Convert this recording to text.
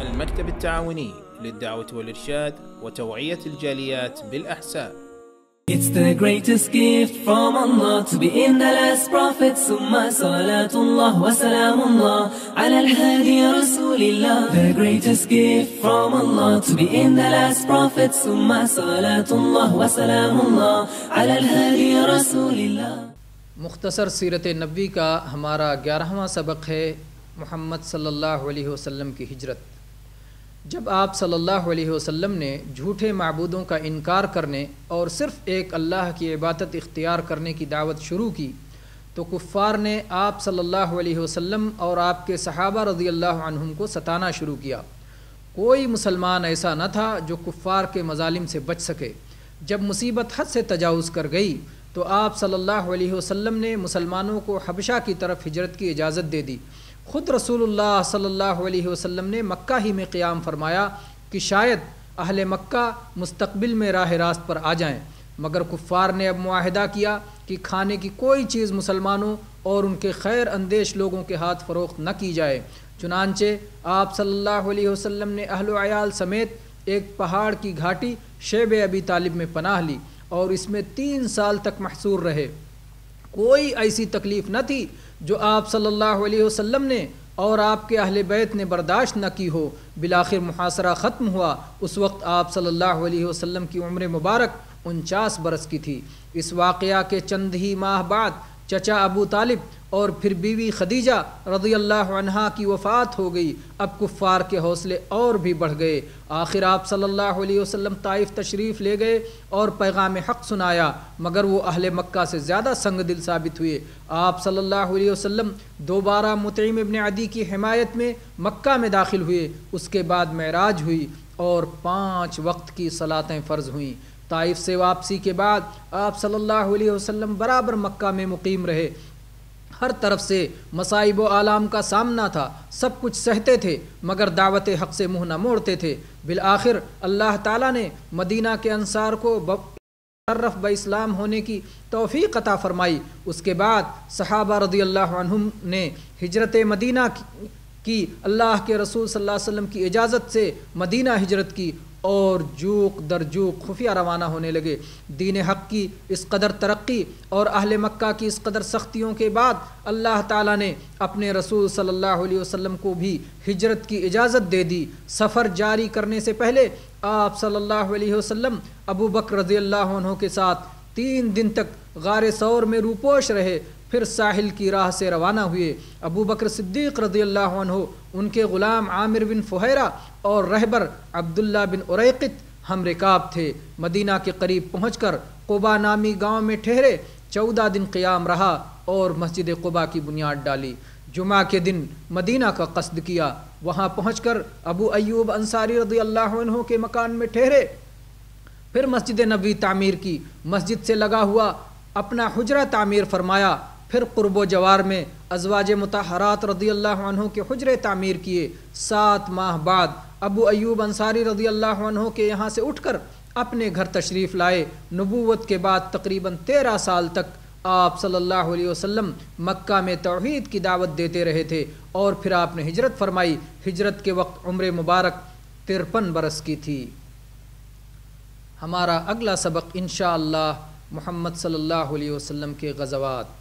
المكتب التعاوني للدعوة والإرشاد وتوعية الجاليات بالأحساء. It's the greatest gift from Allah to be in the last prophet. Summa salatullah wa salamullah ala al-hadi rasulillah. The greatest gift from Allah to be in the last prophet. Summa salatullah wa salamullah ala al-hadi rasulillah. مختصر سیرت نبوی کا ہمارا 11واں سبق ہے محمد صلی اللہ علیہ وسلم کی ہجرت۔ جب آپ صلی اللہ علیہ وسلم نے جھوٹے معبودوں کا انکار کرنے اور صرف ایک اللہ کی عبادت اختیار کرنے کی دعوت شروع کی تو کفار نے آپ صلی اللہ علیہ وسلم اور آپ کے صحابہ رضی اللہ عنہم کو ستانا شروع کیا۔ کوئی مسلمان ایسا نہ تھا جو کفار کے مظالم سے بچ سکے۔ جب مصیبت حد سے تجاوز کر گئی تو آپ صلی اللہ علیہ وسلم نے مسلمانوں کو حبشہ کی طرف ہجرت کی اجازت دے دی۔ خود رسول اللہ صلی اللہ علیہ وسلم نے مکہ ہی میں قیام فرمایا کہ شاید اہل مکہ مستقبل میں راہ راست پر آ جائیں، مگر کفار نے اب معاہدہ کیا کہ کھانے کی کوئی چیز مسلمانوں اور ان کے خیر اندیش لوگوں کے ہاتھ فروخت نہ کی جائے۔ چنانچہ آپ صلی اللہ علیہ وسلم نے اہل و عیال سمیت ایک پہاڑ کی گھاٹی شیب ابی طالب میں پناہ لی اور اس میں 3 سال تک محصور رہے۔ کوئی ایسی تکلیف نہ تھی جو آپ صلی اللہ علیہ وسلم نے اور آپ کے اہل بیت نے برداشت نہ کی ہو۔ بالآخر محاصرہ ختم ہوا۔ اس وقت آپ صلی اللہ علیہ وسلم کی عمر مبارک 49 برس کی تھی۔ اس واقعہ کے چند ہی ماہ بعد چچا ابو طالب اور پھر بیوی خدیجہ رضی اللہ عنہا کی وفات ہو گئی۔ اب کفار کے حوصلے اور بھی بڑھ گئے۔ آخر آپ صلی اللہ علیہ وسلم طائف تشریف لے گئے اور پیغام حق سنایا، مگر وہ اہل مکہ سے زیادہ سنگ دل ثابت ہوئے۔ آپ صلی اللہ علیہ وسلم دوبارہ مطعم ابن عدی کی حمایت میں مکہ میں داخل ہوئے۔ اس کے بعد معراج ہوئی اور 5 وقت کی صلاتیں فرض ہوئیں۔ طائف سے واپسی کے بعد آپ صلی اللہ علیہ وسلم برابر مکہ میں مقیم رہے۔ ہر طرف سے مصائب و آلام کا سامنا تھا، سب کچھ سہتے تھے مگر دعوت حق سے منہ نہ موڑتے تھے۔ بالآخر اللہ تعالیٰ نے مدینہ کے انصار کو مشرف باسلام ہونے کی توفیق عطا فرمائی۔ اس کے بعد صحابہ رضی اللہ عنہم نے ہجرت مدینہ کی، اللہ کے رسول صلی اللہ علیہ وسلم کی اجازت سے مدینہ ہجرت کی اور جوق در جوق خفیہ روانہ ہونے لگے۔ دین حق کی اس قدر ترقی اور اہل مکہ کی اس قدر سختیوں کے بعد اللہ تعالیٰ نے اپنے رسول صلی اللہ علیہ وسلم کو بھی ہجرت کی اجازت دے دی۔ سفر جاری کرنے سے پہلے آپ صلی اللہ علیہ وسلم ابو بکر رضی اللہ عنہ کے ساتھ 3 دن تک غار ثور میں روپوش رہے، پھر ساحل کی راہ سے روانہ ہوئے۔ ابو بکر صدیق رضی اللہ عنہ، ان کے غلام عامر بن فہیرہ اور رہبر عبداللہ بن اریقط ہم رکاب تھے۔ مدینہ کے قریب پہنچ کر قباء نامی گاؤں میں ٹھہرے، 14 دن قیام رہا اور مسجد قباء کی بنیاد ڈالی۔ جمعہ کے دن مدینہ کا قصد کیا۔ وہاں پہنچ کر ابو ایوب انصاری رضی اللہ عنہ کے مکان میں ٹھہرے، پھر مسجد نبوی تعمیر کی، مسجد سے لگا ہوا اپنا حجرہ تعمیر فرمایا، پھر قرب و جوار میں ازواج مطہرات رضی اللہ عنہ کے حجرے تعمیر کیے۔ 7 ماہ بعد ابو ایوب انصاری رضی اللہ عنہ کے یہاں سے اٹھ کر اپنے گھر تشریف لائے۔ نبوت کے بعد تقریباً 13 سال تک آپ صلی اللہ علیہ وسلم مکہ میں توحید کی دعوت دیتے رہے تھے اور پھر آپ نے ہجرت فرمائی۔ ہجرت کے وقت عمر مبارک 53 برس کی تھی۔ ہمارا اگلا سبق انشاءاللہ محمد صلی اللہ علیہ وسلم کے غزوات۔